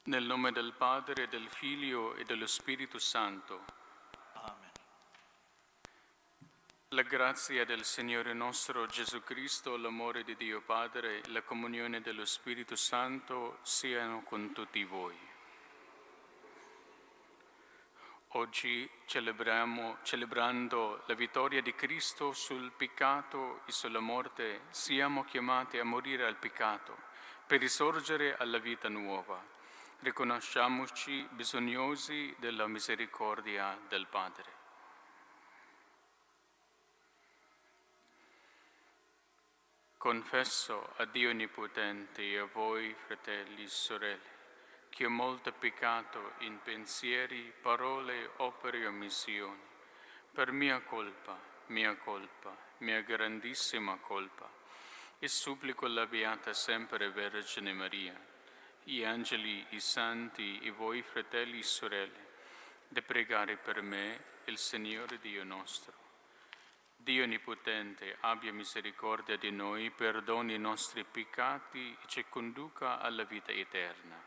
Nel nome del Padre, del Figlio e dello Spirito Santo. Amen. La grazia del Signore nostro Gesù Cristo, l'amore di Dio Padre, la comunione dello Spirito Santo siano con tutti voi. Oggi celebrando la vittoria di Cristo sul peccato e sulla morte, siamo chiamati a morire al peccato per risorgere alla vita nuova. Riconosciamoci bisognosi della misericordia del Padre. Confesso a Dio Onnipotente e a voi, fratelli e sorelle, che ho molto peccato in pensieri, parole, opere e omissioni, per mia colpa, mia grandissima colpa, e supplico la Beata sempre Vergine Maria, gli angeli, i santi e voi, fratelli e sorelle, di pregare per me, il Signore Dio nostro. Dio Onnipotente abbia misericordia di noi, perdoni i nostri peccati e ci conduca alla vita eterna.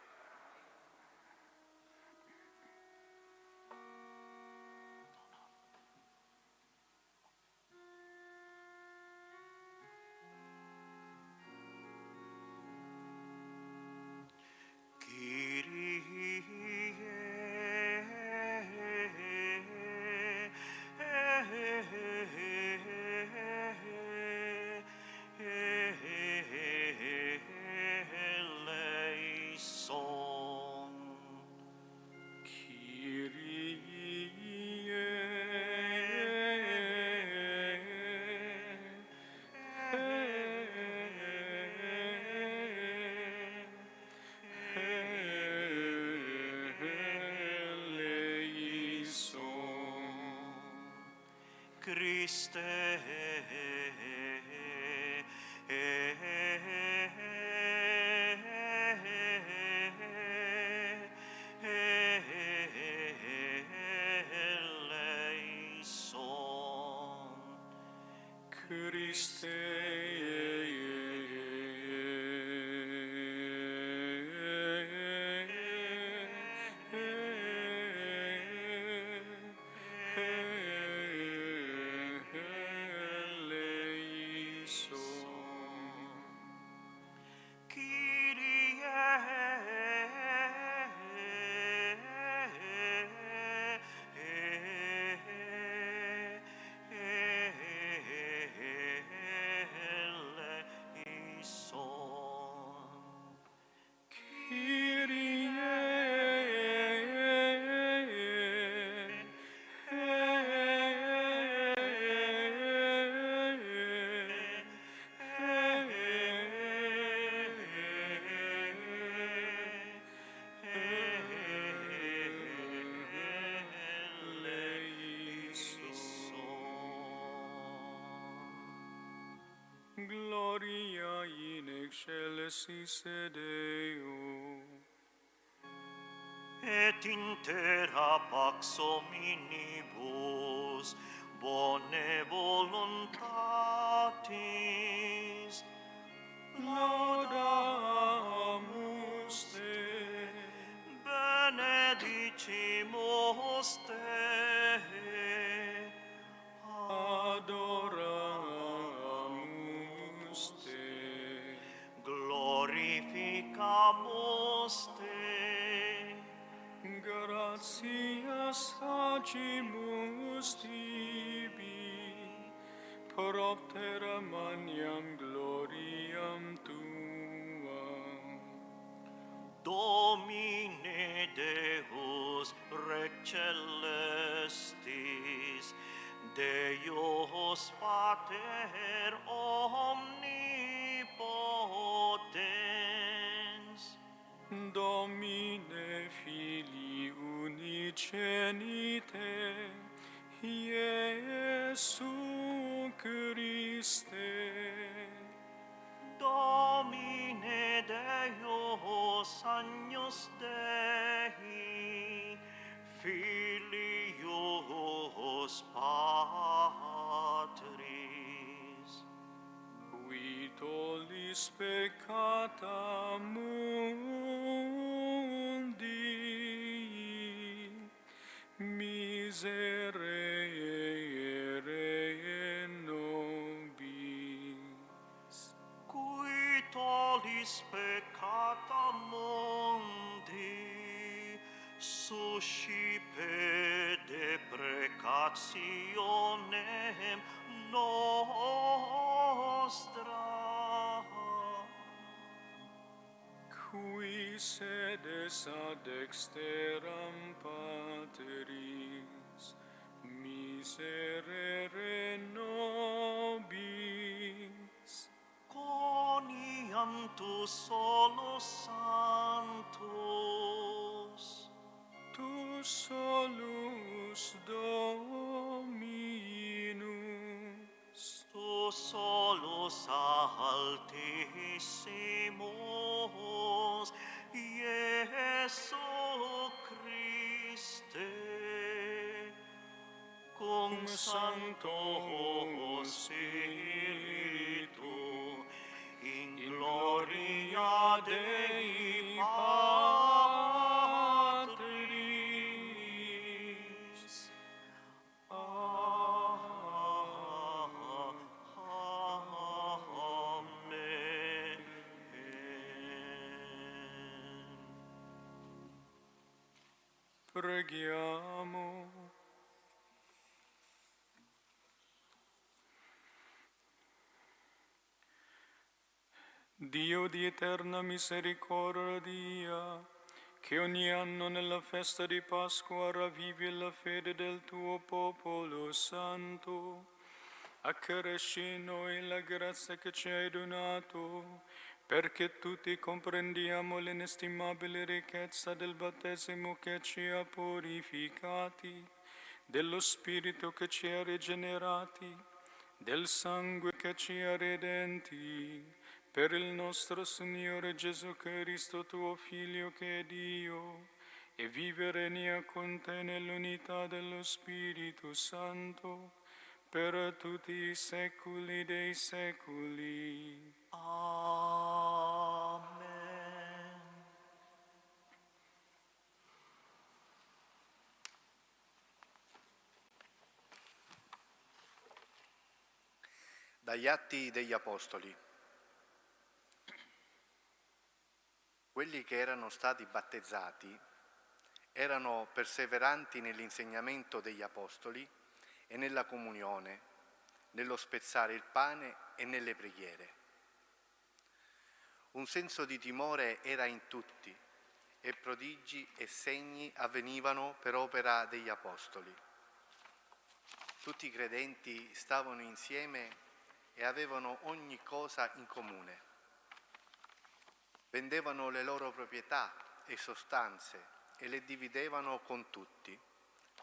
Christe, eleison. Christe, Gloria in excelsis Deo. Et in terra pax hominibus bone voluntatis Laudamus Te. benedicimus Te, Adoramus Te. glorificamus Te, Gratias agimus tibi, propter magnam gloriam Tuam. Domine Deus Rex celestis, Deus Pater omnipotens, Domine Filii unicenite, Iesu Christe, Domine Deus Agnus Dei, Filius Patris, qui tollis peccata mundi, miserere nobis. Qui tollis peccata mundi, suscipe deprecationem nostra. Qui sedes ad exteram Patris, miserere nobis. Coniam tu solus sanctus, Tu solus Dominus, tu solus altissimus, Iesu Christe, cum Sancto Spiritu, in gloria Dei Patris. Amen. preghiamo. Dio di eterna misericordia, che ogni anno nella festa di Pasqua ravvivi la fede del tuo popolo santo, accresci in noi la grazia che ci hai donato, perché tutti comprendiamo l'inestimabile ricchezza del battesimo che ci ha purificati, dello Spirito che ci ha rigenerati, del sangue che ci ha redenti, per il nostro Signore Gesù Cristo, tuo Figlio che è Dio, e vive e regna con te nell'unità dello Spirito Santo, per tutti i secoli dei secoli. Amen. Dagli Atti degli Apostoli. Quelli che erano stati battezzati erano perseveranti nell'insegnamento degli Apostoli e nella comunione, nello spezzare il pane e nelle preghiere. Un senso di timore era in tutti e prodigi e segni avvenivano per opera degli Apostoli. Tutti i credenti stavano insieme e avevano ogni cosa in comune. Vendevano le loro proprietà e sostanze e le dividevano con tutti,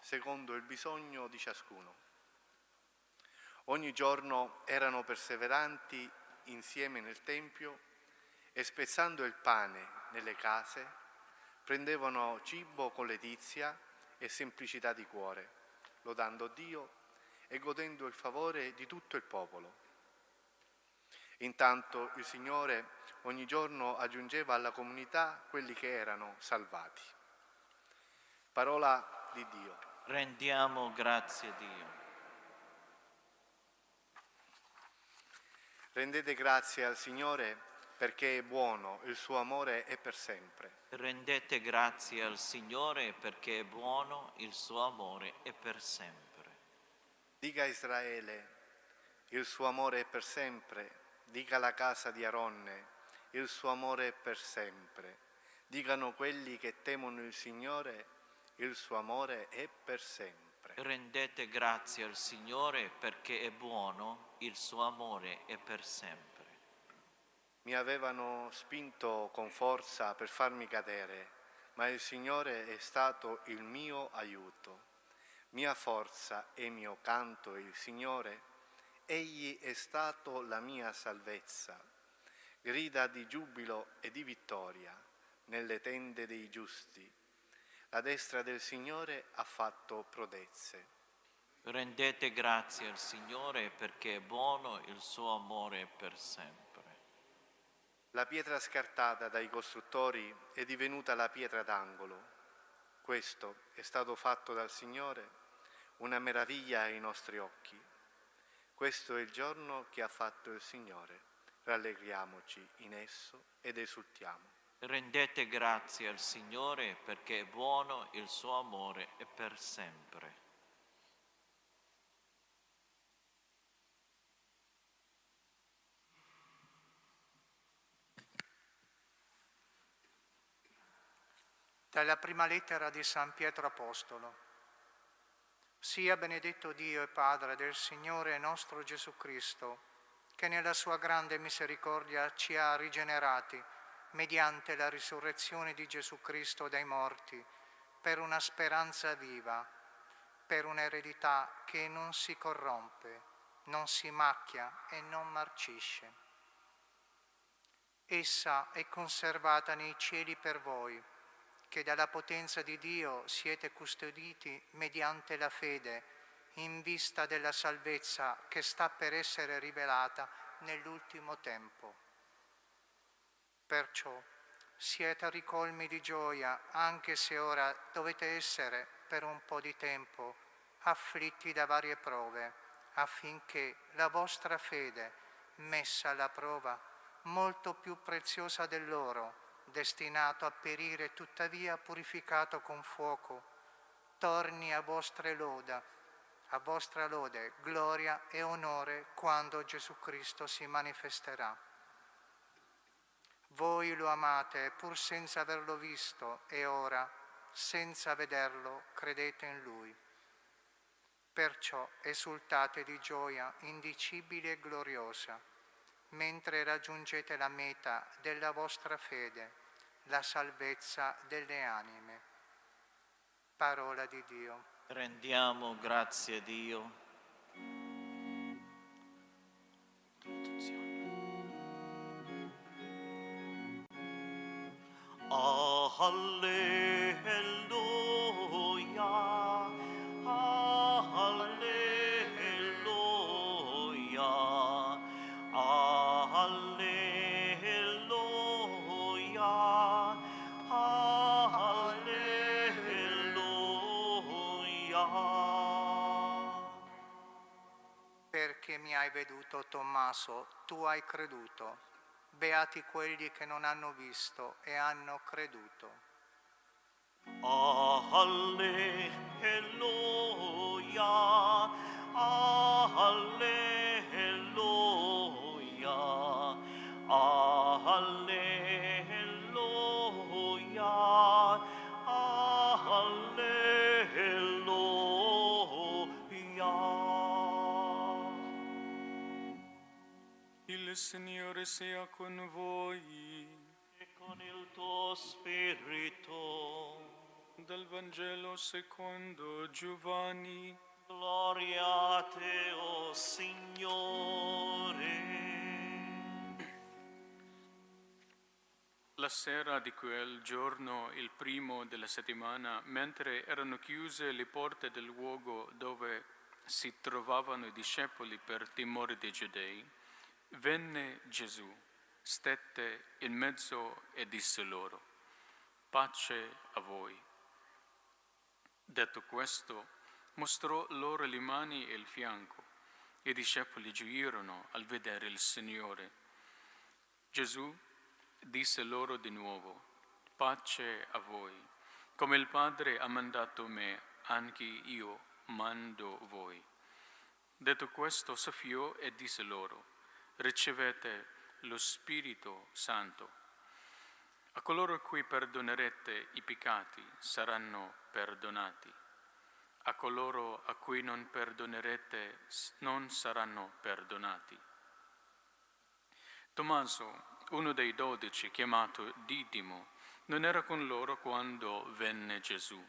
secondo il bisogno di ciascuno. Ogni giorno erano perseveranti insieme nel Tempio e spezzando il pane nelle case, prendevano cibo con letizia e semplicità di cuore, lodando Dio e godendo il favore di tutto il popolo. Intanto il Signore ogni giorno aggiungeva alla comunità quelli che erano salvati. Parola di Dio. Rendiamo grazie a Dio. Rendete grazie al Signore perché è buono, il suo amore è per sempre. Rendete grazie al Signore perché è buono, il suo amore è per sempre. Dica a Israele, il suo amore è per sempre. Dica alla casa di Aronne, il suo amore è per sempre. Dicano quelli che temono il Signore, il suo amore è per sempre. Rendete grazie al Signore perché è buono, il suo amore è per sempre. Mi avevano spinto con forza per farmi cadere, ma il Signore è stato il mio aiuto. Mia forza e mio canto il Signore, Egli è stato la mia salvezza. Grida di giubilo e di vittoria nelle tende dei giusti. La destra del Signore ha fatto prodezze. Rendete grazie al Signore perché è buono, il suo amore è per sempre. La pietra scartata dai costruttori è divenuta la pietra d'angolo. Questo è stato fatto dal Signore una meraviglia ai nostri occhi. Questo è il giorno che ha fatto il Signore. Rallegriamoci in esso ed esultiamo. Rendete grazie al Signore perché è buono, il suo amore è per sempre. Dalla prima lettera di San Pietro Apostolo. Sia benedetto Dio e Padre del Signore nostro Gesù Cristo, che nella sua grande misericordia ci ha rigenerati mediante la risurrezione di Gesù Cristo dai morti, per una speranza viva, per un'eredità che non si corrompe, non si macchia e non marcisce. Essa è conservata nei cieli per voi, che dalla potenza di Dio siete custoditi mediante la fede, in vista della salvezza che sta per essere rivelata nell'ultimo tempo. Perciò siete ricolmi di gioia, anche se ora dovete essere, per un po' di tempo, afflitti da varie prove, affinché la vostra fede, messa alla prova, molto più preziosa dell'oro, destinato a perire tuttavia purificato con fuoco, torni a vostra lode, gloria e onore quando Gesù Cristo si manifesterà. Voi lo amate pur senza averlo visto e ora, senza vederlo, credete in Lui. Perciò esultate di gioia indicibile e gloriosa, mentre raggiungete la meta della vostra fede, la salvezza delle anime. Parola di Dio. Rendiamo grazie a Dio. Alleluia, alleluia, alleluia, alleluia. Perché mi hai veduto, Tommaso, tu hai creduto. Beati quelli che non hanno visto e hanno creduto. Alleluia, alleluia, alleluia, alleluia. Il Signore sia con voi. E con il tuo spirito, Dal Vangelo secondo Giovanni. gloria a te, o Signore. La sera di quel giorno, il primo della settimana, mentre erano chiuse le porte del luogo dove si trovavano i discepoli per timore dei Giudei, venne Gesù, stette in mezzo e disse loro: pace a voi. Detto questo, mostrò loro le mani e il fianco. I discepoli gioirono al vedere il Signore. Gesù disse loro di nuovo: pace a voi. Come il Padre ha mandato me, anche io mando voi. Detto questo, soffiò e disse loro: ricevete lo Spirito Santo. A coloro a cui perdonerete i peccati saranno perdonati. A coloro a cui non perdonerete non saranno perdonati. Tommaso, uno dei 12, chiamato Didimo, non era con loro quando venne Gesù.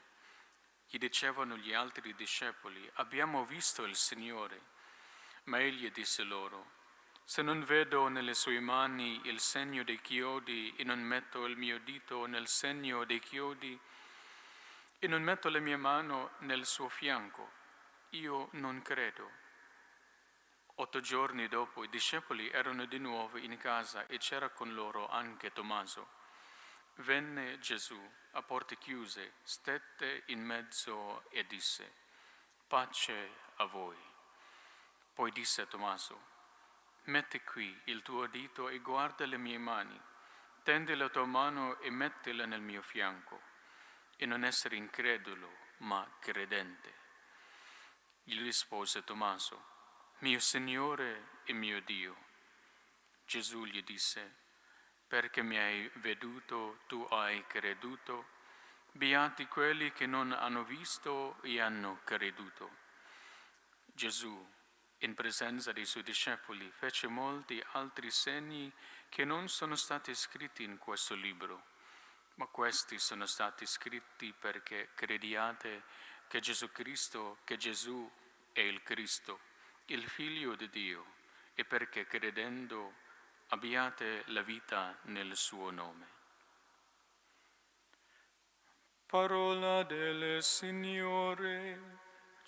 Gli dicevano gli altri discepoli: abbiamo visto il Signore. Ma egli disse loro: se non vedo nelle sue mani il segno dei chiodi e non metto il mio dito nel segno dei chiodi e non metto la mia mano nel suo fianco, io non credo. 8 giorni dopo i discepoli erano di nuovo in casa e c'era con loro anche Tommaso. Venne Gesù a porte chiuse, stette in mezzo e disse: pace a voi. Poi disse a Tommaso, metti qui il tuo dito e guarda le mie mani, tendi la tua mano e mettila nel mio fianco, e non essere incredulo, ma credente. Gli rispose Tommaso, mio Signore e mio Dio. Gesù gli disse, perché mi hai veduto, tu hai creduto. Beati quelli che non hanno visto e hanno creduto. Gesù, in presenza dei suoi discepoli, fece molti altri segni che non sono stati scritti in questo libro, ma questi sono stati scritti perché crediate che Gesù è il Cristo, il Figlio di Dio, e perché credendo abbiate la vita nel suo nome. Parola del Signore.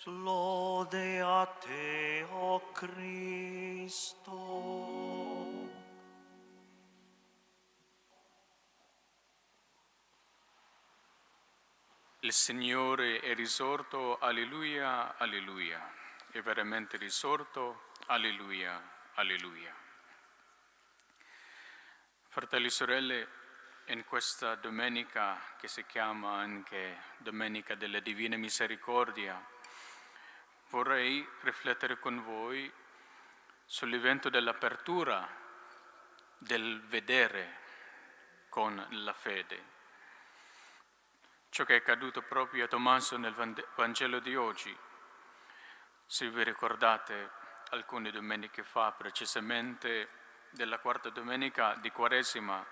Lode a te, o Cristo. Il Signore è risorto, alleluia, alleluia. È veramente risorto, alleluia, alleluia. Fratelli e sorelle, in questa domenica, che si chiama anche Domenica della Divina Misericordia, vorrei riflettere con voi sull'evento dell'apertura, del vedere con la fede. Ciò che è accaduto proprio a Tommaso nel Vangelo di oggi. Se vi ricordate, alcune domeniche fa, precisamente della quarta domenica di Quaresima,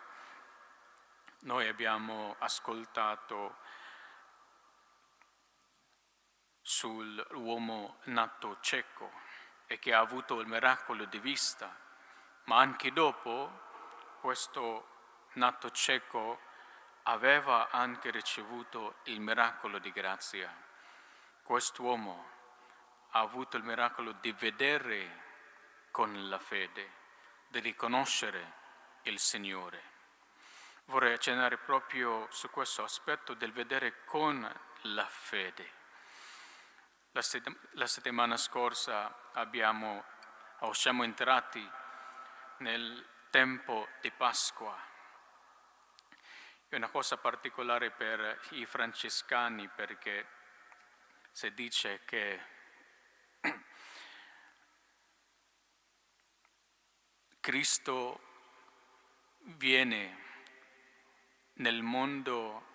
noi abbiamo ascoltato sull'uomo nato cieco e che ha avuto il miracolo di vista, ma anche dopo questo nato cieco aveva anche ricevuto il miracolo di grazia. Quest'uomo ha avuto il miracolo di vedere con la fede, di riconoscere il Signore. Vorrei accennare proprio su questo aspetto del vedere con la fede. La settimana scorsa siamo entrati nel tempo di Pasqua. È una cosa particolare per i francescani perché si dice che Cristo viene nel mondo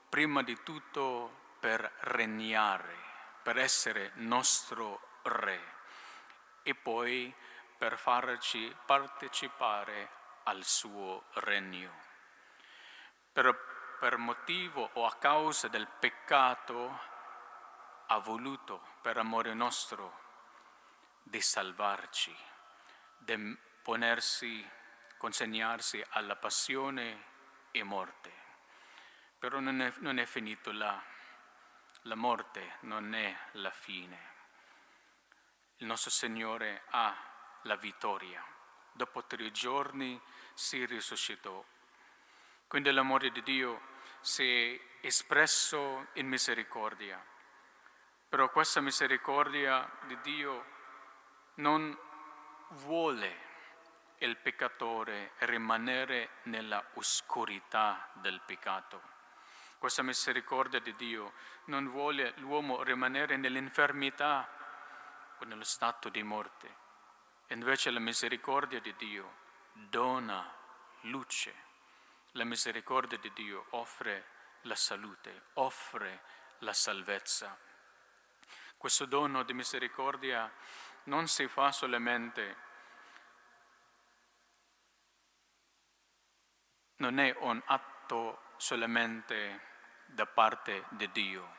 prima di tutto per regnare, per essere nostro Re e poi per farci partecipare al suo regno. Per motivo o a causa del peccato ha voluto, per amore nostro, di salvarci, di consegnarsi alla passione e morte. Però non è finito là. La morte non è la fine. Il nostro Signore ha la vittoria. Dopo 3 giorni si risuscitò. Quindi l'amore di Dio si è espresso in misericordia. Però questa misericordia di Dio non vuole il peccatore rimanere nella oscurità del peccato. Questa misericordia di Dio non vuole l'uomo rimanere nell'infermità o nello stato di morte. Invece la misericordia di Dio dona luce. La misericordia di Dio offre la salute, offre la salvezza. Questo dono di misericordia non si fa solamente, non è un atto solamente da parte di Dio.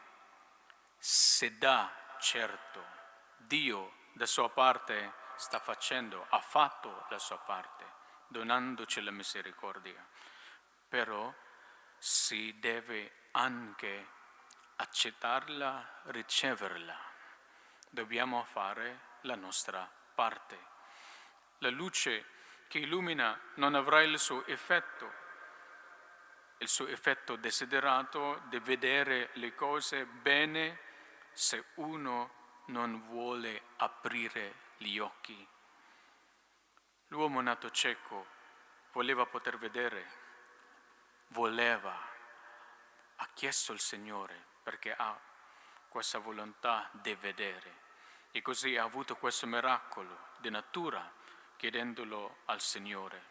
Si dà, certo, Dio da sua parte ha fatto la sua parte, donandoci la misericordia. Però si deve anche accettarla, riceverla. Dobbiamo fare la nostra parte. La luce che illumina non avrà il suo effetto desiderato di vedere le cose bene se uno non vuole aprire gli occhi. L'uomo nato cieco voleva poter vedere, ha chiesto al Signore perché ha questa volontà di vedere e così ha avuto questo miracolo di natura chiedendolo al Signore.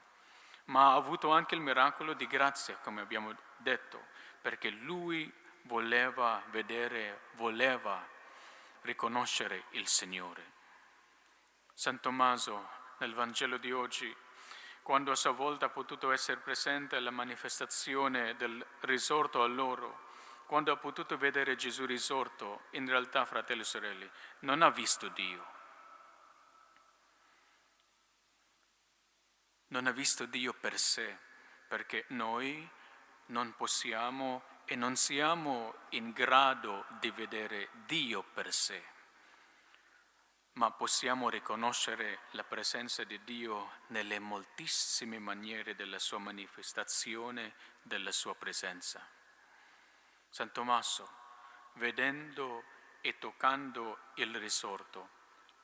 Ma ha avuto anche il miracolo di grazia, come abbiamo detto, perché lui voleva vedere, voleva riconoscere il Signore. San Tommaso, nel Vangelo di oggi, quando a sua volta ha potuto essere presente alla manifestazione del risorto a loro, quando ha potuto vedere Gesù risorto, in realtà, fratelli e sorelle, non ha visto Dio. Non ha visto Dio per sé, perché noi non possiamo e non siamo in grado di vedere Dio per sé, ma possiamo riconoscere la presenza di Dio nelle moltissime maniere della sua manifestazione, della sua presenza. San Tommaso, vedendo e toccando il risorto,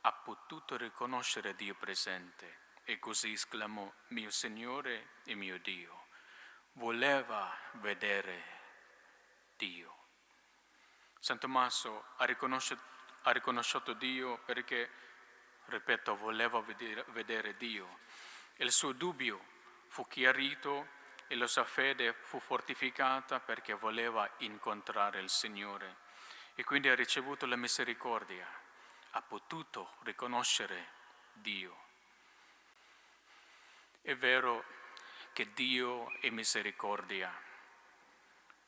ha potuto riconoscere Dio presente e così esclamò: mio Signore e mio Dio. Voleva vedere Dio. San Tommaso ha riconosciuto Dio perché, ripeto, voleva vedere Dio. Il suo dubbio fu chiarito e la sua fede fu fortificata perché voleva incontrare il Signore e quindi ha ricevuto la misericordia, ha potuto riconoscere Dio. È vero che Dio è misericordia,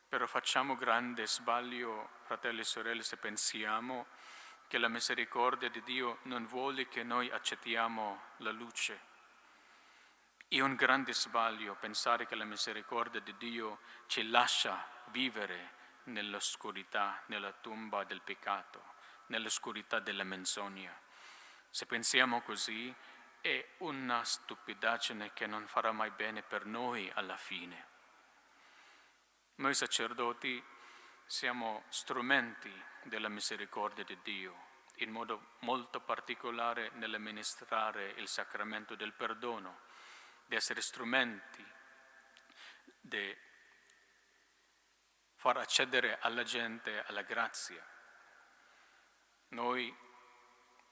però facciamo grande sbaglio, fratelli e sorelle, se pensiamo che la misericordia di Dio non vuole che noi accettiamo la luce. È un grande sbaglio pensare che la misericordia di Dio ci lascia vivere nell'oscurità, nella tomba del peccato, nell'oscurità della menzogna. Se pensiamo così, è una stupidaggine che non farà mai bene per noi alla fine. Noi sacerdoti siamo strumenti della misericordia di Dio, in modo molto particolare nell'amministrare il sacramento del perdono, di essere strumenti, di far accedere alla gente alla grazia. Noi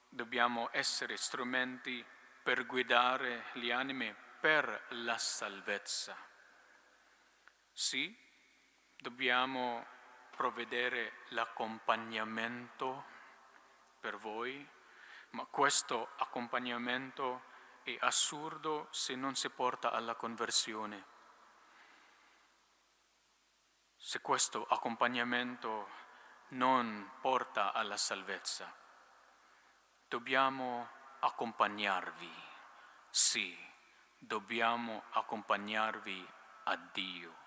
dobbiamo essere strumenti per guidare le anime per la salvezza. Sì, dobbiamo provvedere l'accompagnamento per voi, ma questo accompagnamento è assurdo se non si porta alla conversione. Se questo accompagnamento non porta alla salvezza, dobbiamo accompagnarvi, sì, dobbiamo accompagnarvi a Dio.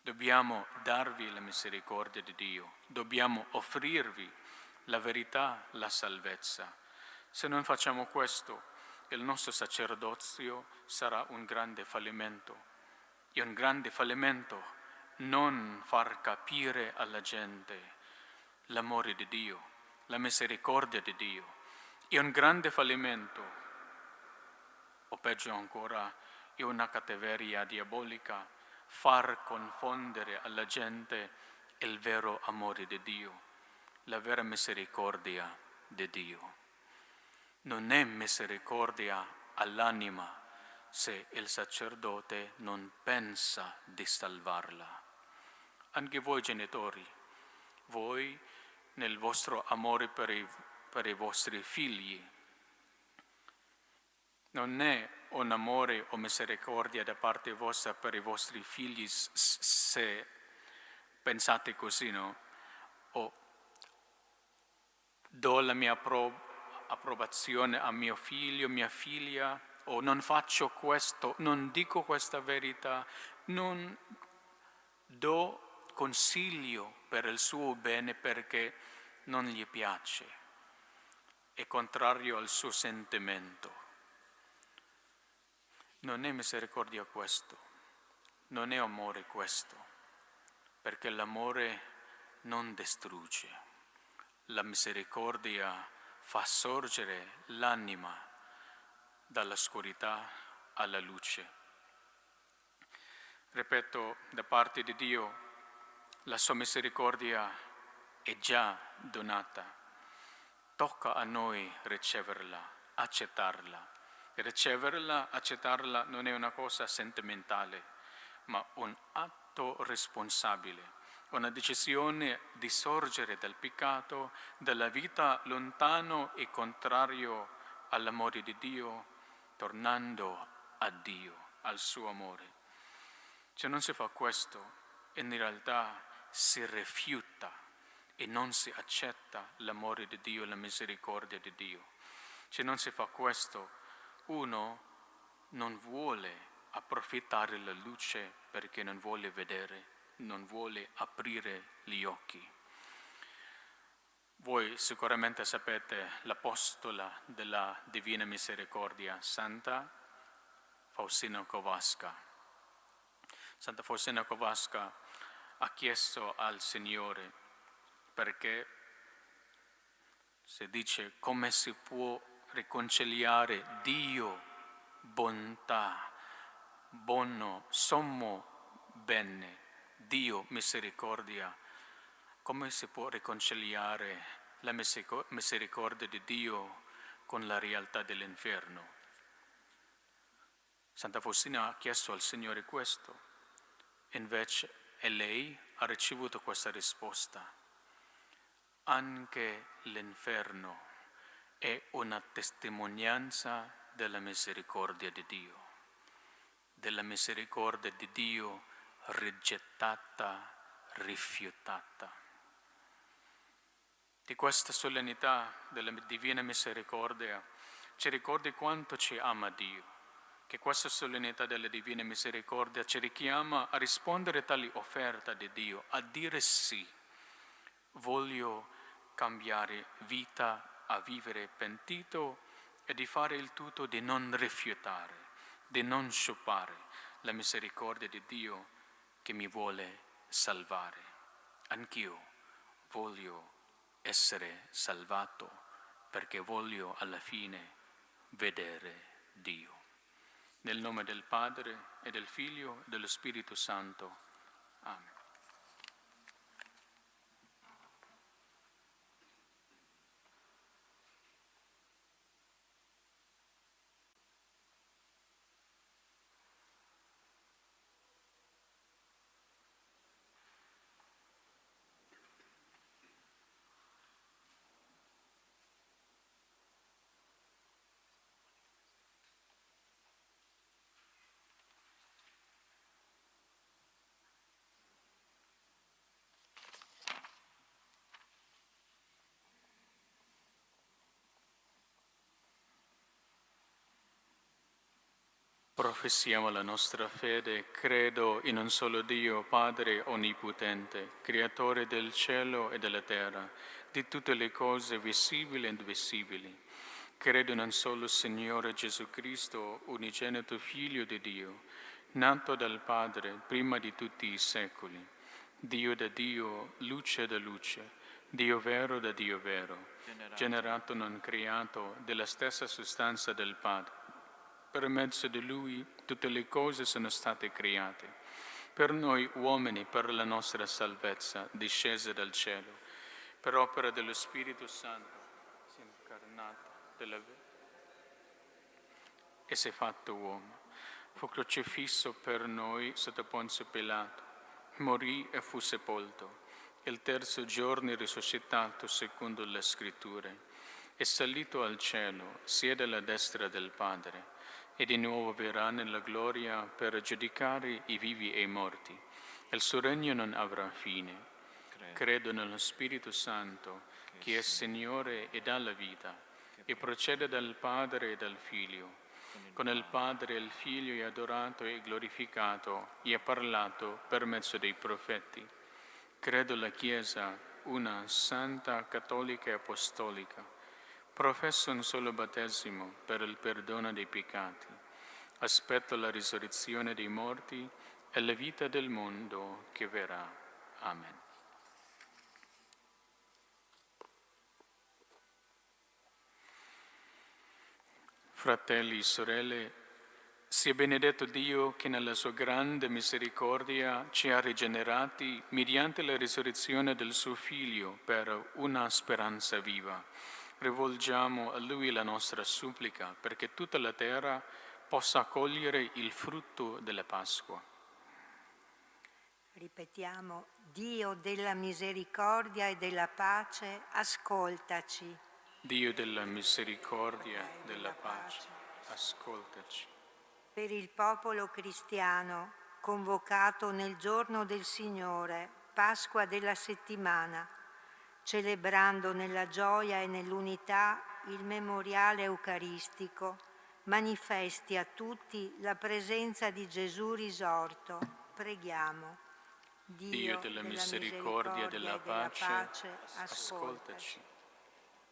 Dobbiamo darvi la misericordia di Dio, dobbiamo offrirvi la verità, la salvezza. Se non facciamo questo, il nostro sacerdozio sarà un grande fallimento. È un grande fallimento non far capire alla gente l'amore di Dio, la misericordia di Dio. È un grande fallimento, o peggio ancora, è una cattiveria diabolica far confondere alla gente il vero amore di Dio, la vera misericordia di Dio. Non è misericordia all'anima se il sacerdote non pensa di salvarla. Anche voi genitori, voi nel vostro amore per i vostri figli, non è un amore o misericordia da parte vostra per i vostri figli se pensate così, no? O do la mia approvazione a mio figlio, mia figlia, o non faccio questo, non dico questa verità, non do consiglio per il suo bene perché non gli piace, è contrario al suo sentimento. Non è misericordia questo, non è amore questo, perché l'amore non distrugge, la misericordia fa sorgere l'anima dall'oscurità alla luce. Ripeto, da parte di Dio, la sua misericordia è già donata. Tocca a noi riceverla, accettarla. E riceverla, accettarla non è una cosa sentimentale, ma un atto responsabile, una decisione di sorgere dal peccato, dalla vita lontano e contrario all'amore di Dio, tornando a Dio, al suo amore. Se non si fa questo, in realtà si rifiuta e non si accetta l'amore di Dio, la misericordia di Dio. Se non si fa questo, uno non vuole approfittare della luce perché non vuole vedere, non vuole aprire gli occhi. Voi sicuramente sapete l'apostola della Divina Misericordia, Santa Faustina Kowalska. Santa Faustina Kowalska ha chiesto al Signore perché si dice come si può riconciliare Dio, bontà, buono, sommo bene, Dio, misericordia. Come si può riconciliare la misericordia di Dio con la realtà dell'inferno? Santa Faustina ha chiesto al Signore questo, invece e lei ha ricevuto questa risposta. Anche l'inferno è una testimonianza della misericordia di Dio, della misericordia di Dio rigettata, rifiutata. Di questa solennità della Divina Misericordia ci ricordi quanto ci ama Dio, che questa solennità della Divina Misericordia ci richiama a rispondere a tali offerte di Dio, a dire sì. Voglio cambiare vita, a vivere pentito e di fare il tutto di non rifiutare, di non sciupare la misericordia di Dio che mi vuole salvare. Anch'io voglio essere salvato perché voglio alla fine vedere Dio. Nel nome del Padre e del Figlio e dello Spirito Santo. Amen. Professiamo la nostra fede, credo in un solo Dio, Padre Onnipotente, Creatore del cielo e della terra, di tutte le cose visibili e invisibili. Credo in un solo Signore Gesù Cristo, unigenito Figlio di Dio, nato dal Padre prima di tutti i secoli, Dio da Dio, luce da luce, Dio vero da Dio vero, generato non creato, della stessa sostanza del Padre. Per mezzo di Lui tutte le cose sono state create. Per noi uomini, per la nostra salvezza, discese dal cielo, per opera dello Spirito Santo, si è incarnato e si è fatto uomo. Fu crocifisso per noi sotto Ponzio Pilato, morì e fu sepolto. Il terzo giorno risuscitato secondo le Scritture, è salito al cielo, siede alla destra del Padre, e di nuovo verrà nella gloria per giudicare i vivi e i morti. Il suo regno non avrà fine. Credo nello Spirito Santo, che è Signore e dà la vita, e procede dal Padre e dal Figlio. Con il Padre e il Figlio è adorato e glorificato, e ha parlato per mezzo dei profeti. Credo la Chiesa, una santa, cattolica e apostolica. Professo un solo battesimo per il perdono dei peccati. Aspetto la risurrezione dei morti e la vita del mondo che verrà. Amen. Fratelli e sorelle, sia benedetto Dio che nella sua grande misericordia ci ha rigenerati mediante la risurrezione del suo Figlio per una speranza viva. Rivolgiamo a Lui la nostra supplica perché tutta la terra possa accogliere il frutto della Pasqua. Ripetiamo, Dio della misericordia e della pace, ascoltaci. Dio della misericordia e della pace, ascoltaci. Per il popolo cristiano, convocato nel giorno del Signore, Pasqua della settimana, celebrando nella gioia e nell'unità il memoriale eucaristico, manifesti a tutti la presenza di Gesù risorto. Preghiamo. Dio della misericordia e della pace, ascoltaci.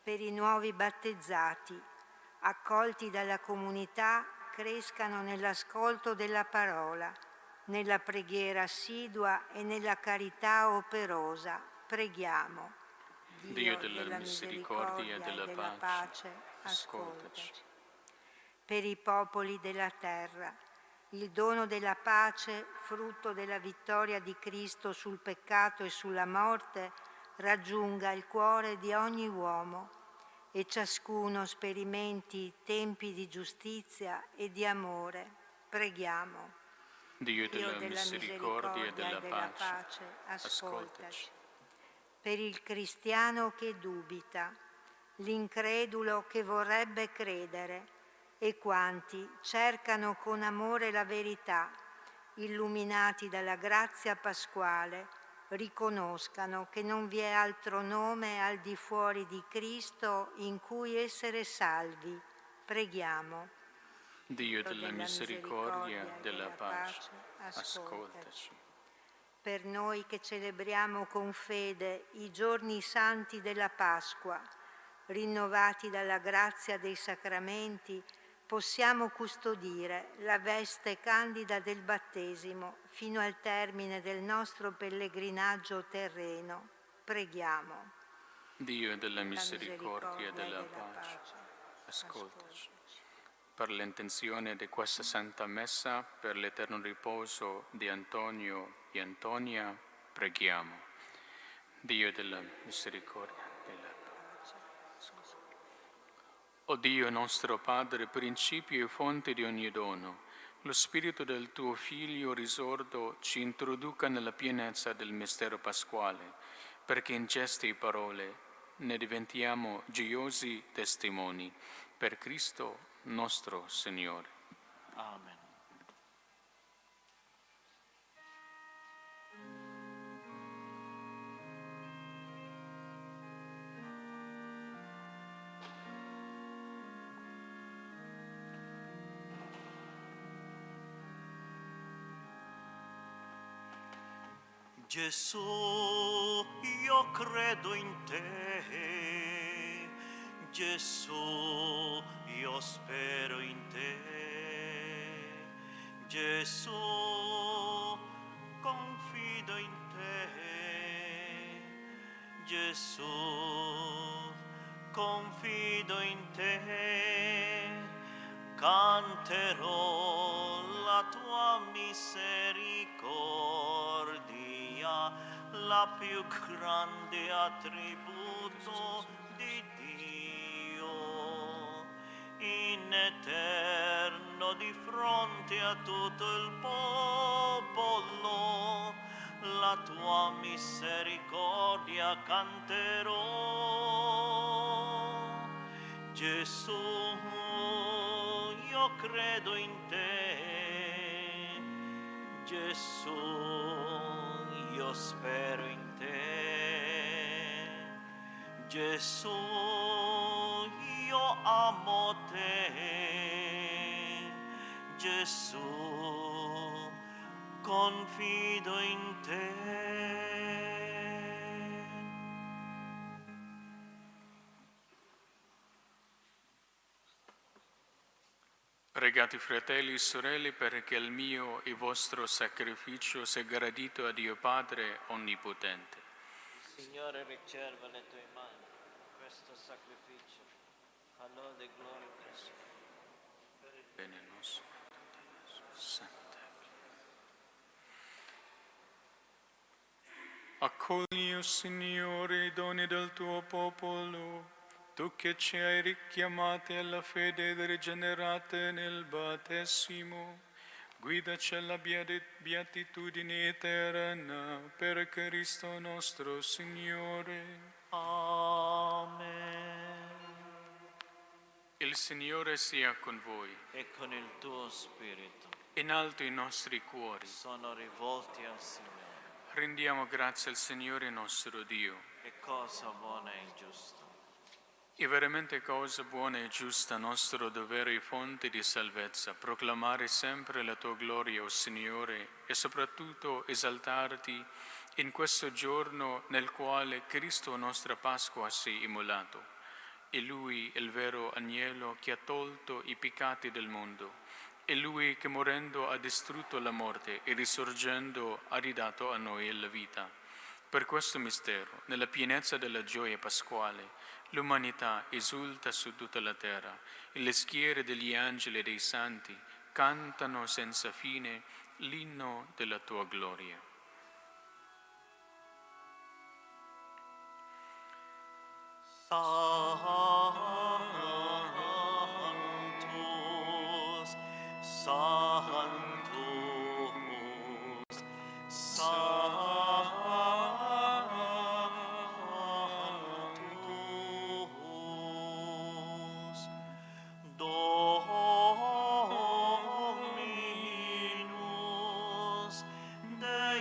Per i nuovi battezzati, accolti dalla comunità, crescano nell'ascolto della parola, nella preghiera assidua e nella carità operosa. Preghiamo. Dio della misericordia e della pace, ascoltaci. Per i popoli della terra, il dono della pace, frutto della vittoria di Cristo sul peccato e sulla morte, raggiunga il cuore di ogni uomo e ciascuno sperimenti tempi di giustizia e di amore. Preghiamo. Dio della misericordia e della pace, ascoltaci. Per il cristiano che dubita, l'incredulo che vorrebbe credere e quanti cercano con amore la verità, illuminati dalla grazia pasquale, riconoscano che non vi è altro nome al di fuori di Cristo in cui essere salvi. Preghiamo. Dio della misericordia e della pace, ascoltaci. Per noi che celebriamo con fede i giorni santi della Pasqua, rinnovati dalla grazia dei sacramenti, possiamo custodire la veste candida del battesimo fino al termine del nostro pellegrinaggio terreno. Preghiamo. Dio della misericordia e della pace, ascoltaci. Per l'intenzione di questa Santa Messa, per l'eterno riposo di Antonio e Antonia, preghiamo. Dio della misericordia e della pace, ascoltaci. O Dio nostro Padre, principio e fonte di ogni dono, lo Spirito del tuo Figlio risorto ci introduca nella pienezza del mistero pasquale, perché in gesti e parole ne diventiamo gioiosi testimoni. Per Cristo nostro Signore. Amen. Gesù, io credo in te. Gesù, io spero in te. Gesù, confido in te. Gesù, confido in te. Canterò la tua misericordia, la più grande attributo di Dio, in eterno di fronte a tutto il popolo, la tua misericordia canterò. Gesù, io credo in te. Gesù, io spero in te. Gesù, io amo te. Gesù, confido in te. Pregate, fratelli e sorelle, perché il mio e vostro sacrificio sia gradito a Dio Padre Onnipotente. Signore, riserva le tue mani questo sacrificio, a lode e gloria del Signore. bene nostro. Santa. Accogli, o Signore, i doni del tuo popolo, tu che ci hai richiamati alla fede rigenerate nel battesimo. Guidaci alla beatitudine eterna per Cristo nostro Signore. Amen. Il Signore sia con voi. E con il tuo spirito In alto i nostri cuori. sono rivolti al Signore. Rendiamo grazie al Signore nostro Dio. È cosa buona e giusta. È veramente cosa buona e giusta, nostro dovere e fonte di salvezza, proclamare sempre la tua gloria, o Signore, e soprattutto esaltarti in questo giorno nel quale Cristo, nostra Pasqua, si è immolato. È Lui il vero agnello che ha tolto i peccati del mondo. È Lui che morendo ha distrutto la morte e risorgendo ha ridato a noi la vita. Per questo mistero, nella pienezza della gioia pasquale, l'umanità esulta su tutta la terra e le schiere degli angeli e dei santi cantano senza fine l'inno della tua gloria. Sanctus, Sanctus, Sanctus, Dominus Deus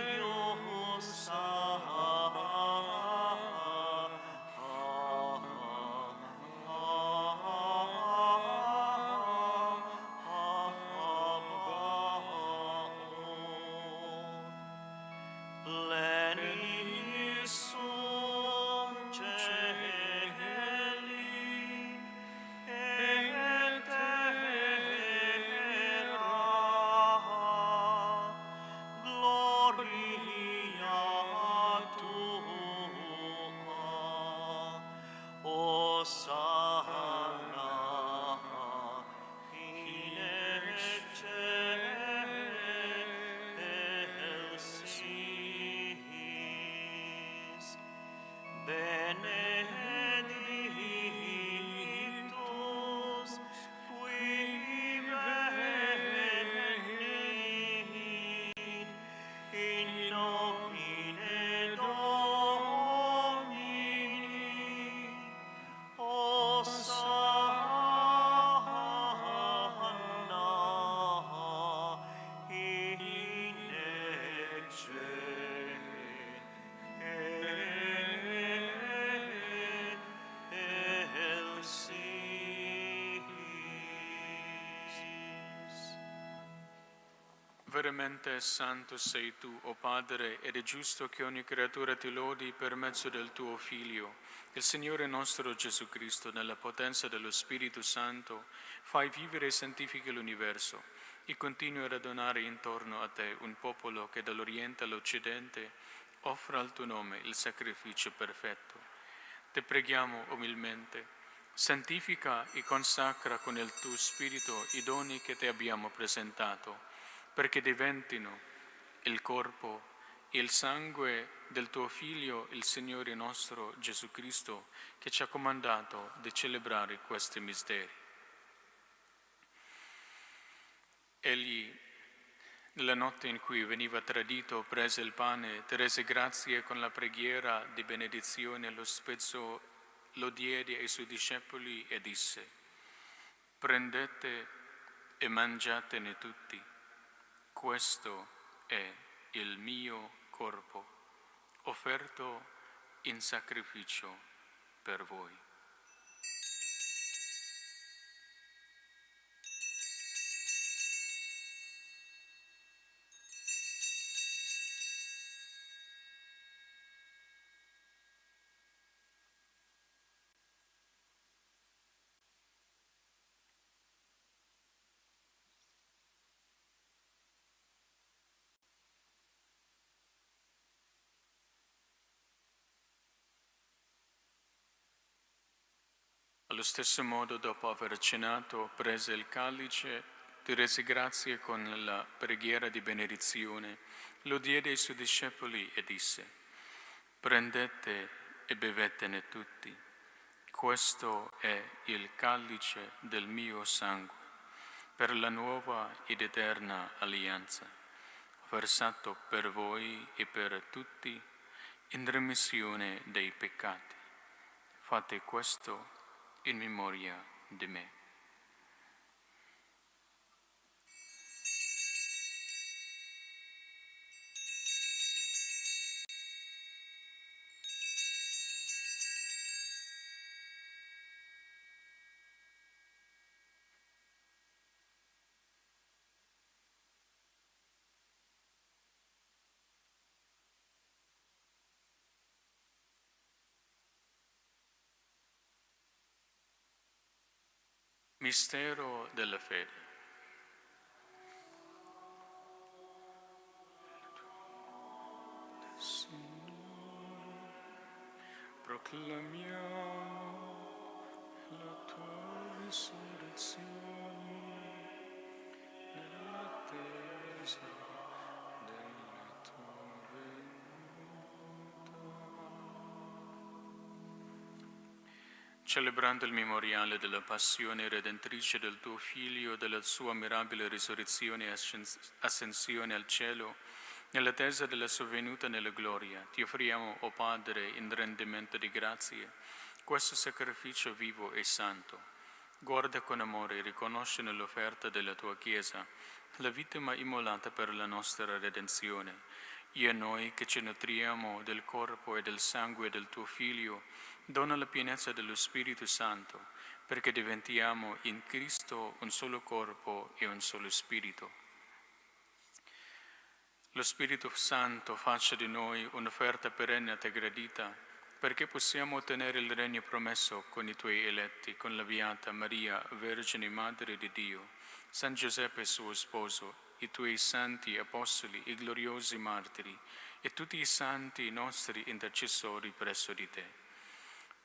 Plenis sum celi et terra, gloria tua, Hosanna in excelsis, benedictus qui venit in nomine Domini, Hosanna in excelsis. Veramente santo sei tu, o Padre, ed è giusto che ogni creatura ti lodi per mezzo del tuo Figlio. Il Signore nostro Gesù Cristo, nella potenza dello Spirito Santo, fai vivere e santifichi l'universo e continui a radunare intorno a te un popolo che dall'Oriente all'Occidente offra al tuo nome il sacrificio perfetto. Ti preghiamo umilmente, santifica e consacra con il tuo Spirito i doni che ti abbiamo presentato, perché diventino il corpo e il sangue del tuo Figlio, il Signore nostro Gesù Cristo, che ci ha comandato di celebrare questi misteri. Egli, nella notte in cui veniva tradito, prese il pane, ti rese grazie con la preghiera di benedizione, lo spezzò, lo diede ai suoi discepoli e disse: prendete e mangiatene tutti. Questo è il mio corpo, offerto in sacrificio per voi. Allo stesso modo, dopo aver cenato, prese il calice ti rese grazie con la preghiera di benedizione, lo diede ai suoi discepoli e disse: prendete e bevetene tutti. Questo è il calice del mio sangue, per la nuova ed eterna alleanza, versato per voi e per tutti in remissione dei peccati. Fate questo in memoria di me. Mistero della fede. Signore, proclamiamo la tua risurrezione nell'attesa della tua venuta. Celebrando il memoriale della passione redentrice del tuo Figlio, della sua mirabile risurrezione e ascensione al cielo, nell'attesa della sua venuta nella gloria, ti offriamo, o Padre, in rendimento di grazie, questo sacrificio vivo e santo. Guarda con amore e riconosci nell'offerta della tua Chiesa la vittima immolata per la nostra redenzione, e a noi che ci nutriamo del corpo e del sangue del tuo Figlio, dona la pienezza dello Spirito Santo, perché diventiamo in Cristo un solo corpo e un solo Spirito. Lo Spirito Santo faccia di noi un'offerta perenne a te gradita, perché possiamo ottenere il regno promesso con i tuoi eletti, con la Beata Maria, Vergine Madre di Dio, San Giuseppe suo sposo, i tuoi santi apostoli, i gloriosi martiri e tutti i santi nostri intercessori presso di te.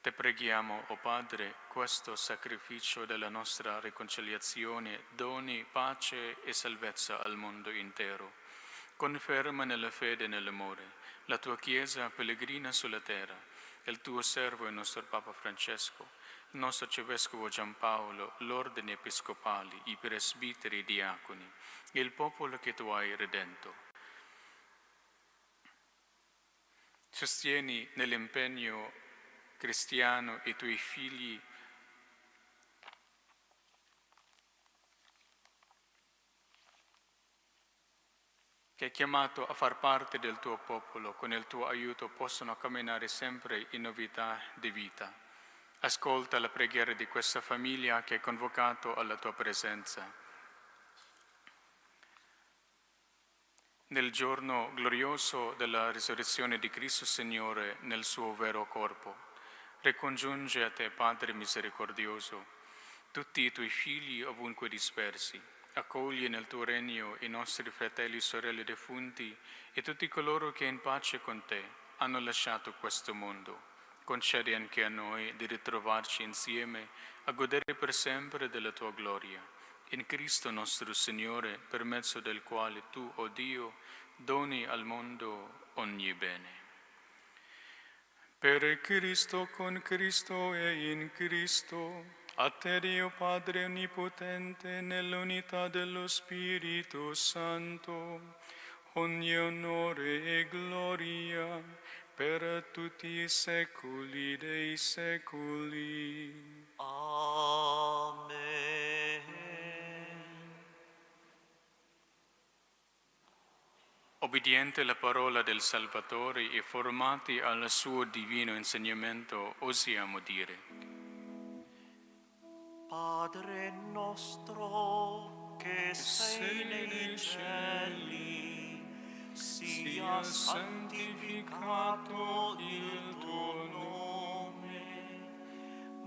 Te preghiamo, o Padre, questo sacrificio della nostra riconciliazione doni pace e salvezza al mondo intero. Conferma nella fede e nell'amore la tua Chiesa pellegrina sulla terra, il tuo servo e il nostro Papa Francesco, il nostro Arcivescovo Giampaolo, l'ordine episcopali, i presbiteri e i diaconi, e il popolo che tu hai redento. Sostieni nell'impegno cristiano i tuoi figli che hai chiamato a far parte del tuo popolo, con il tuo aiuto possono camminare sempre in novità di vita. Ascolta la preghiera di questa famiglia che hai convocato alla tua presenza. Nel giorno glorioso della risurrezione di Cristo Signore nel suo vero corpo, ricongiunge a te, Padre misericordioso, tutti i tuoi figli ovunque dispersi. Accogli nel tuo regno i nostri fratelli e sorelle defunti e tutti coloro che in pace con te hanno lasciato questo mondo. Concedi anche a noi di ritrovarci insieme a godere per sempre della tua gloria. In Cristo nostro Signore, per mezzo del quale tu, o Dio, doni al mondo ogni bene. Per Cristo, con Cristo e in Cristo, a te Dio Padre Onnipotente, nell'unità dello Spirito Santo, ogni onore e gloria per tutti i secoli dei secoli. Amen. Obbediente alla parola del Salvatore e formati al suo divino insegnamento, osiamo dire: Padre nostro che sei nei cieli, sia santificato il tuo nome,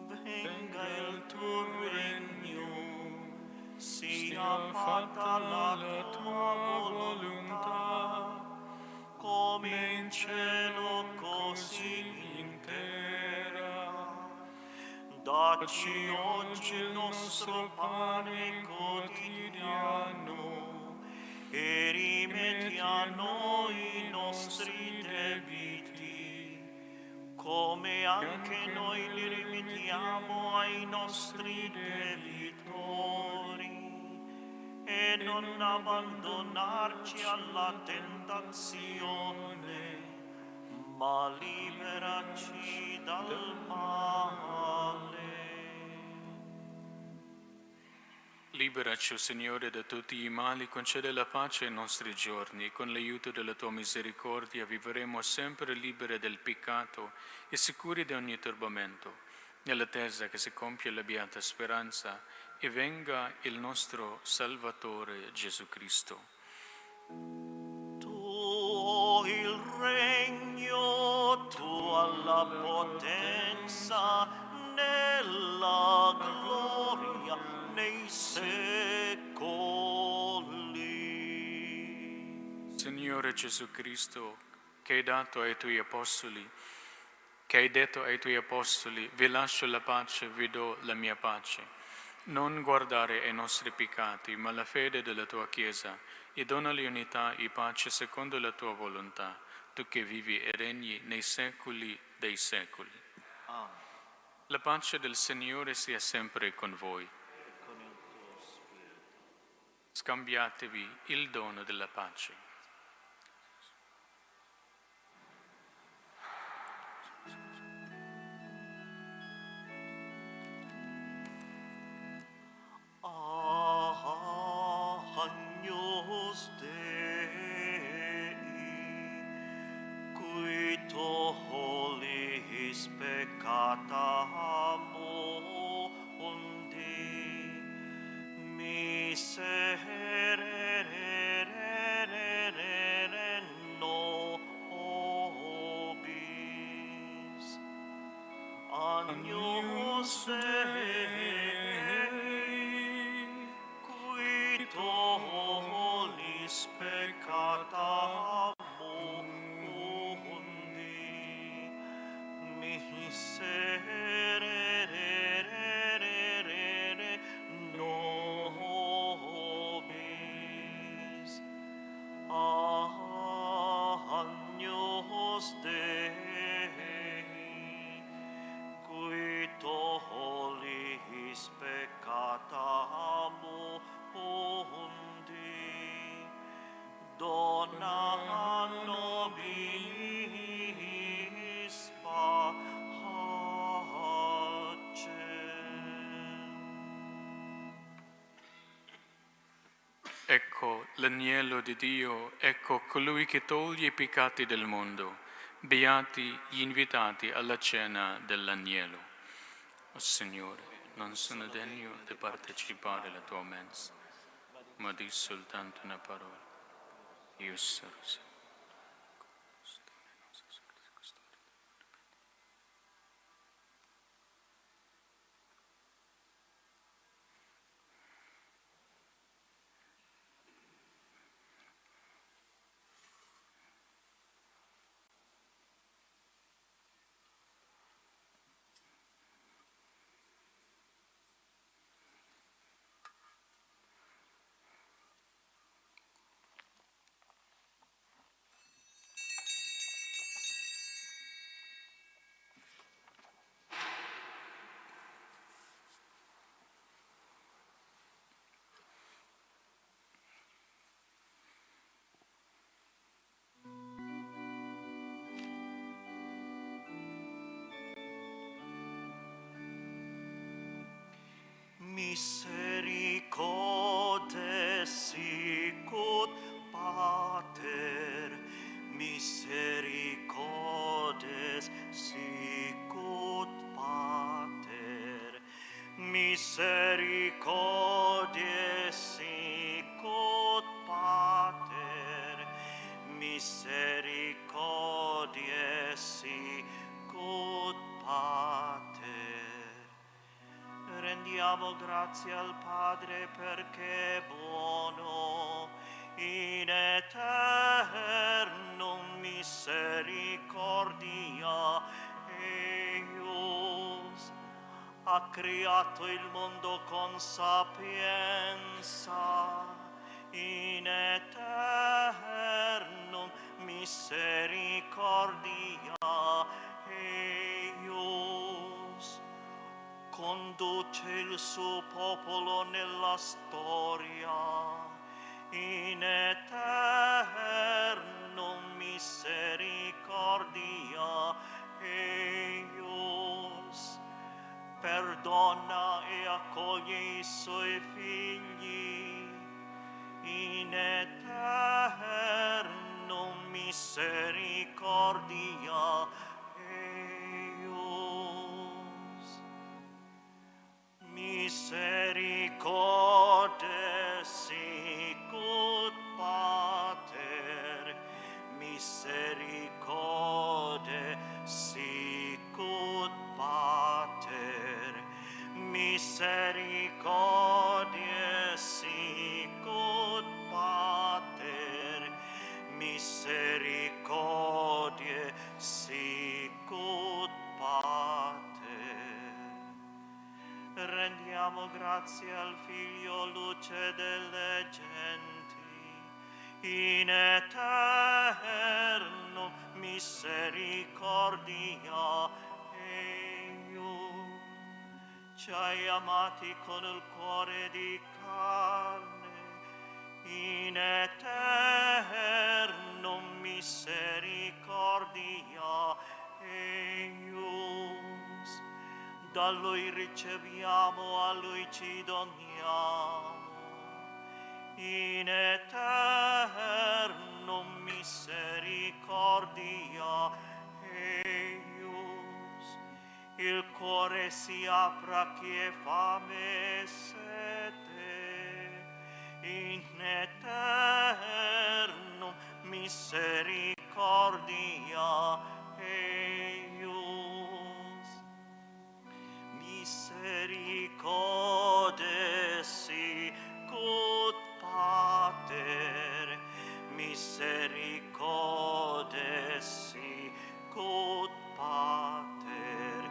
venga il tuo regno, sia fatta la tua volontà, come in cielo così in terra. Dacci oggi il nostro pane quotidiano e rimetti a noi i nostri debiti, come anche noi li rimettiamo ai nostri debitori. E non abbandonarci alla tentazione, ma liberaci dal male. Liberaci, o Signore, da tutti i mali, concede la pace ai nostri giorni e con l'aiuto della tua misericordia vivremo sempre liberi del peccato e sicuri da ogni turbamento, nell'attesa che si compia la beata speranza e venga il nostro Salvatore Gesù Cristo. Tuo il regno, tua la potenza, nella gloria nei secoli. Signore Gesù Cristo, che hai detto ai tuoi apostoli, vi lascio la pace, vi do la mia pace. Non guardare ai nostri peccati, ma alla fede della tua Chiesa, e donali unità e pace secondo la tua volontà, tu che vivi e regni nei secoli dei secoli. Amen. La pace del Signore sia sempre con voi. Con il tuo spirito. Scambiatevi il dono della pace. Agnus Dei, qui tollis peccata mundi, miserere nobis. Agnus Dei, qui tollis peccata mundi, miserere nobis. Agnus Dei, qui tollis peccata mundi, dona nobis pacem. Ecco l'agnello di Dio, ecco colui che toglie i peccati del mondo. Beati gli invitati alla cena dell'agnello. O Signore, non sono degno di partecipare alla tua mensa, ma di soltanto una parola. Io sarò salvo. Misericordes sicut Pater, misericordes sicut Pater, misericordies sicut Pater, misericordies sicut Pater. Rendiamo grazie al Padre perché è buono, in eterno misericordia eius. ha creato il mondo con sapienza, in eterno misericordia eius. Conduce il suo popolo nella storia, in eterno misericordia eius. Perdona e accoglie i suoi figli, in eterno misericordia eius. Misericorde sicut Pater, misericorde sicut Pater, misericordie sicut Pater, misericordie sicut Pater. Rendiamo grazie al Figlio, luce delle genti, in eterno misericordia eius. Ci hai amati con il cuore di carne, in eterno misericordia eius. Da Lui riceviamo, a Lui ci doniamo, in eterno misericordia eius. Il cuore si apra a chi è fame e sete, in eterno misericordia eius. Misericorde sicut Pater, misericorde sicut Pater,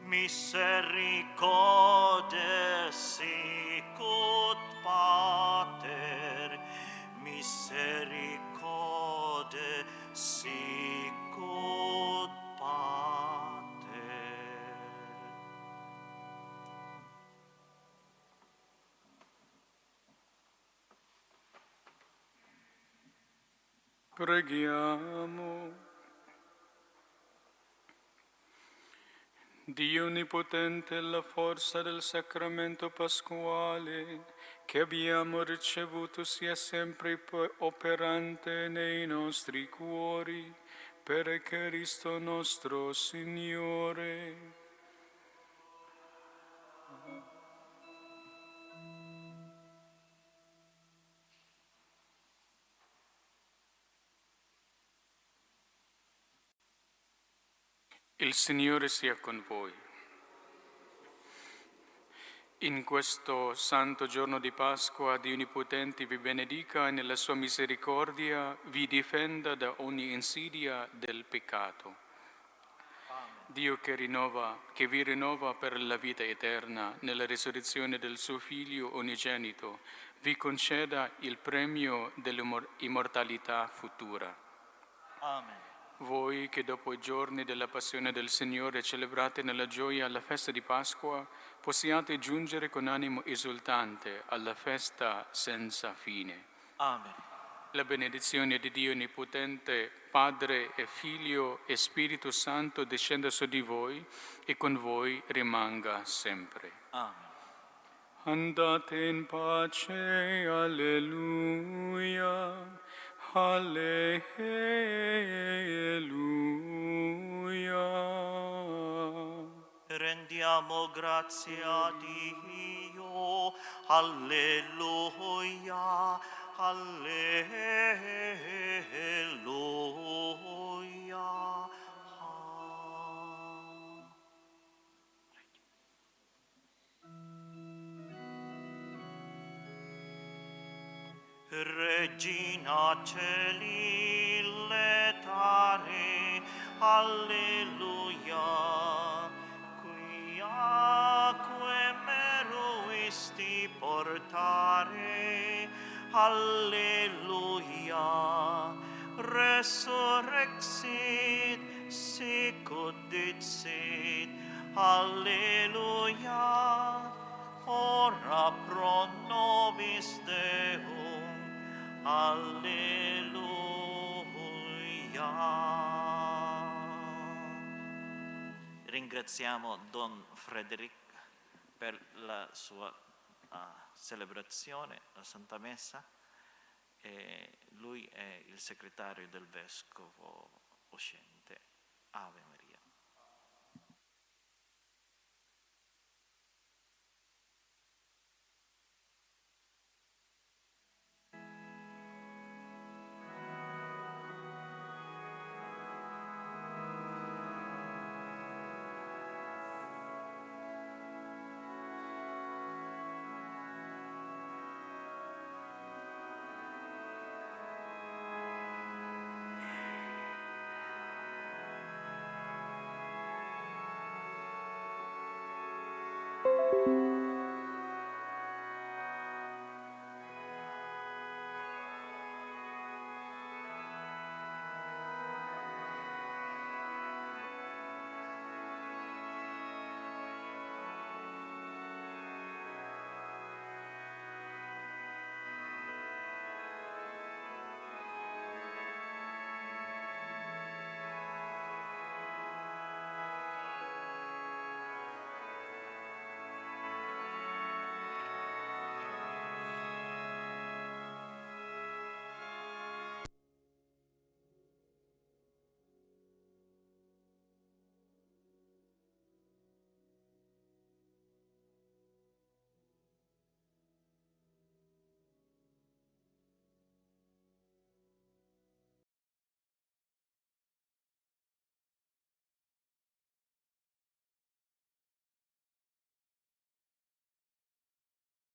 misericorde sicut Pater, misericorde sicut Pater. Preghiamo. Dio Onnipotente, la forza del sacramento pasquale che abbiamo ricevuto sia sempre operante nei nostri cuori, per Cristo nostro Signore. Il Signore sia con voi. In questo santo giorno di Pasqua, Dio Onnipotente vi benedica e nella sua misericordia vi difenda da ogni insidia del peccato. Dio che vi rinnova per la vita eterna nella risurrezione del suo Figlio unigenito, vi conceda il premio dell'immortalità futura. Amen. Voi che dopo i giorni della passione del Signore celebrate nella gioia la festa di Pasqua, possiate giungere con animo esultante alla festa senza fine. Amen. La benedizione di Dio Onnipotente, Padre e Figlio e Spirito Santo discenda su di voi e con voi rimanga sempre. Amen. Andate in pace, alleluia. Alleluia. Rendiamo grazie a Dio, alleluia, alleluia. Regina Celi letare, alleluia, quia riportare. Alleluia. Resurrexit, sicut dixit. Alleluia. Ora pro nobis Deum. Alleluia. Ringraziamo Don Frederic per la sua celebrazione, la Santa Messa, e lui è il segretario del Vescovo uscente. Ave Maria.